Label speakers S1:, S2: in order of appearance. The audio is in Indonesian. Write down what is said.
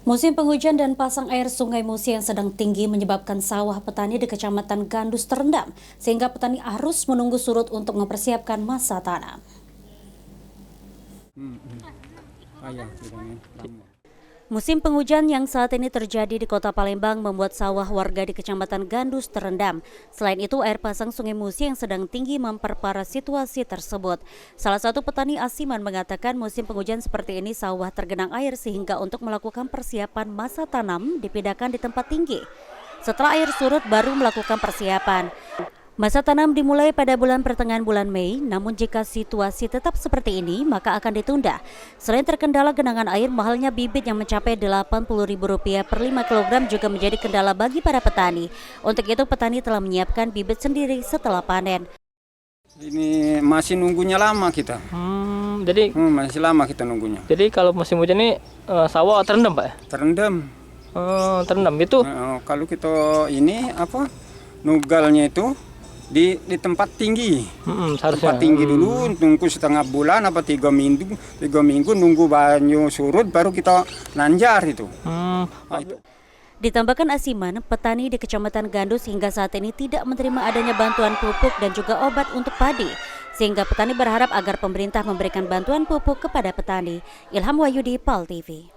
S1: Musim penghujan dan pasang air Sungai Musi yang sedang tinggi menyebabkan sawah petani di Kecamatan Gandus terendam, sehingga petani harus menunggu surut untuk mempersiapkan masa tanam. Musim penghujan yang saat ini terjadi di Kota Palembang membuat sawah warga di Kecamatan Gandus terendam. Selain itu, air pasang Sungai Musi yang sedang tinggi memperparah situasi tersebut. Salah satu petani Asiman mengatakan musim penghujan seperti ini sawah tergenang air sehingga untuk melakukan persiapan masa tanam dipindahkan di tempat tinggi. Setelah air surut baru melakukan persiapan. Masa tanam dimulai pada pertengahan bulan Mei, namun jika situasi tetap seperti ini, maka akan ditunda. Selain terkendala genangan air, mahalnya bibit yang mencapai Rp80.000 per 5 kg juga menjadi kendala bagi para petani. Untuk itu, petani telah menyiapkan bibit sendiri setelah panen.
S2: Ini masih nunggunya lama kita.
S3: Jadi
S2: masih lama kita nunggunya.
S3: Jadi kalau musim hujan ini sawah terendam, Pak ya?
S2: Terendam.
S3: Terendam itu.
S2: Kalau kita nugalnya itu di tempat tinggi. Tempat tinggi dulu, tunggu setengah bulan apa 3 minggu nunggu banyu surut baru kita nanjar itu. Itu.
S1: Ditambahkan Asiman, petani di Kecamatan Gandus hingga saat ini tidak menerima adanya bantuan pupuk dan juga obat untuk padi. Sehingga petani berharap agar pemerintah memberikan bantuan pupuk kepada petani. Ilham Wahyudi, PAL TV.